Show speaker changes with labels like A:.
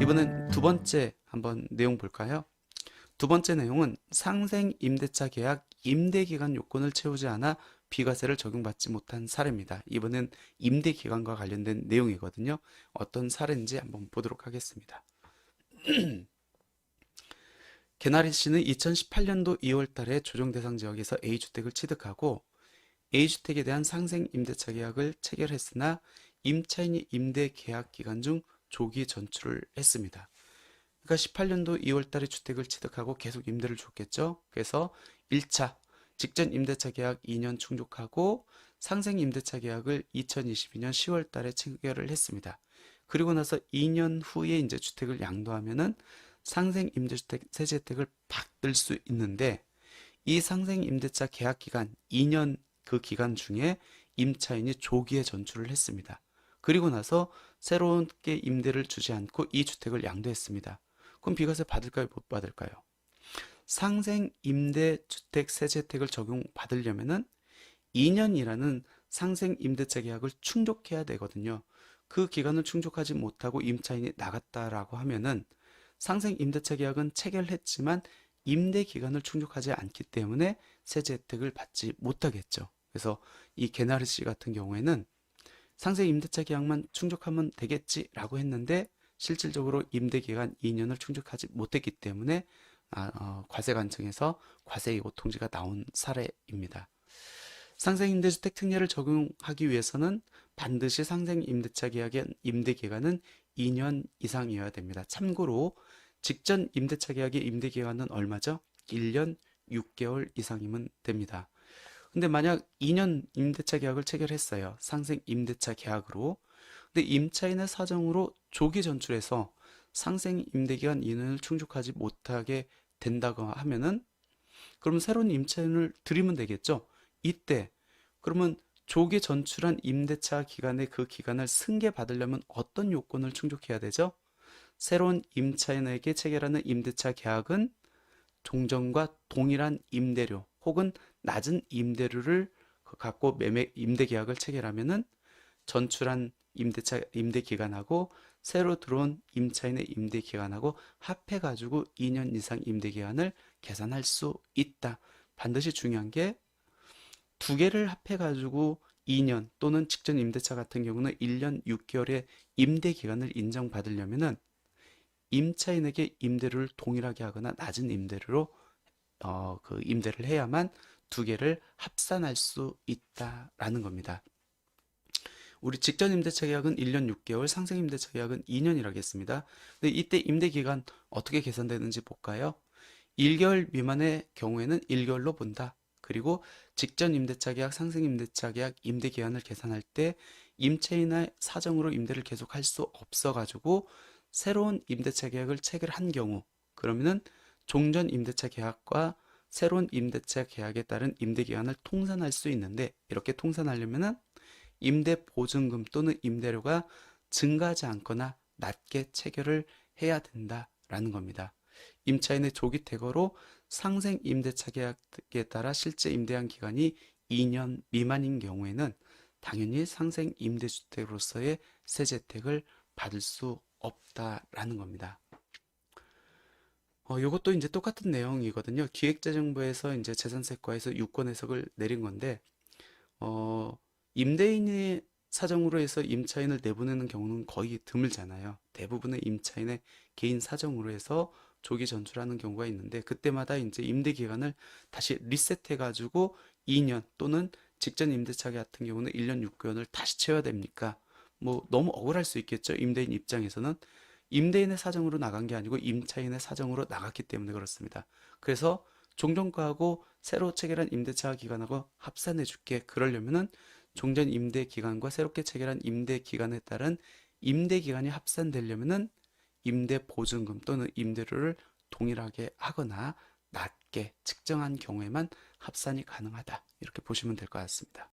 A: 이번엔 두 번째 한번 내용 볼까요? 두 번째 내용은 상생 임대차 계약 임대 기간 요건을 채우지 않아 비과세를 적용받지 못한 사례입니다. 이번엔 임대 기간과 관련된 내용이거든요. 어떤 사례인지 한번 보도록 하겠습니다. 개나리 씨는 2018년도 2월 달에 조정 대상 지역에서 A주택을 취득하고 A주택에 대한 상생 임대차 계약을 체결했으나 임차인이 임대 계약 기간 중 조기 전출을 했습니다. 그러니까 18년도 2월 달에 주택을 취득하고 계속 임대를 줬겠죠. 그래서 1차 직전 임대차 계약 2년 충족하고 상생 임대차 계약을 2022년 10월 달에 체결을 했습니다. 그리고 나서 2년 후에 이제 주택을 양도하면은 상생 임대주택 세제 혜택을 받을 수 있는데 이 상생 임대차 계약 기간 2년 그 기간 중에 임차인이 조기에 전출을 했습니다. 그리고 나서 새롭게 임대를 주지 않고 이 주택을 양도했습니다. 그럼 비과세 받을까요? 못 받을까요? 상생 임대주택 세제 혜택을 적용받으려면은 2년이라는 상생 임대차 계약을 충족해야 되거든요. 그 기간을 충족하지 못하고 임차인이 나갔다라고 하면은 상생 임대차 계약은 체결했지만 임대 기간을 충족하지 않기 때문에 세제 혜택을 받지 못하겠죠. 그래서 이 개나리 씨 같은 경우에는 상생 임대차 계약만 충족하면 되겠지라고 했는데 실질적으로 임대 기간 2년을 충족하지 못했기 때문에 과세관청에서 과세예고 통지가 나온 사례입니다. 상생임대주택 특례를 적용하기 위해서는 반드시 상생임대차 계약의 임대기간은 2년 이상이어야 됩니다. 참고로 직전 임대차 계약의 임대기간은 얼마죠? 1년 6개월 이상이면 됩니다. 근데 만약 2년 임대차 계약을 체결했어요. 상생임대차 계약으로. 근데 임차인의 사정으로 조기 전출해서 상생임대기간 2년을 충족하지 못하게 된다고 하면은 그럼 새로운 임차인을 들이면 되겠죠. 이때 그러면 조기 전출한 임대차 기간의 그 기간을 승계받으려면 어떤 요건을 충족해야 되죠? 새로운 임차인에게 체결하는 임대차 계약은 종전과 동일한 임대료 혹은 낮은 임대료를 갖고 매매 임대 계약을 체결하면은 전출한 임대차 임대 기간하고 새로 들어온 임차인의 임대 기간하고 합해 가지고 2년 이상 임대 기간을 계산할 수 있다. 반드시 중요한 게 두 개를 합해 가지고 2년 또는 직전 임대차 같은 경우는 1년 6개월의 임대 기간을 인정받으려면은 임차인에게 임대료를 동일하게 하거나 낮은 임대료로 그 임대를 해야만 두 개를 합산할 수 있다라는 겁니다. 우리 직전 임대차 계약은 1년 6개월, 상생 임대차 계약은 2년이라고 했습니다. 근데 이때 임대 기간 어떻게 계산되는지 볼까요? 1개월 미만의 경우에는 1개월로 본다. 그리고 직전 임대차 계약, 상생 임대차 계약 임대 기간을 계산할 때 임차인의 사정으로 임대를 계속할 수 없어 가지고 새로운 임대차 계약을 체결한 경우 그러면은 종전 임대차 계약과 새로운 임대차 계약에 따른 임대 기간을 통산할 수 있는데 이렇게 통산하려면은 임대 보증금 또는 임대료가 증가하지 않거나 낮게 체결을 해야 된다라는 겁니다. 임차인의 조기 퇴거로 상생 임대차 계약에 따라 실제 임대한 기간이 2년 미만인 경우에는 당연히 상생 임대주택으로서의 세제 혜택을 받을 수 없다라는 겁니다. 이것도 이제 똑같은 내용이거든요. 기획재정부에서 이제 재산세과에서 유권 해석을 내린 건데, 어, 임대인의 사정으로 해서 임차인을 내보내는 경우는 거의 드물잖아요. 대부분의 임차인의 개인 사정으로 해서 조기 전출하는 경우가 있는데, 그때마다 이제 임대 기간을 다시 리셋해가지고 2년 또는 직전 임대차 같은 경우는 1년 6개월을 다시 채워야 됩니까? 뭐 너무 억울할 수 있겠죠. 임대인 입장에서는. 임대인의 사정으로 나간 게 아니고 임차인의 사정으로 나갔기 때문에 그렇습니다. 그래서 종전과하고 새로 체결한 임대차 기간하고 합산해 줄게. 그러려면은 종전 임대 기간과 새롭게 체결한 임대 기간에 따른 임대 기간이 합산되려면은 임대 보증금 또는 임대료를 동일하게 하거나 낮게 측정한 경우에만 합산이 가능하다. 이렇게 보시면 될 것 같습니다.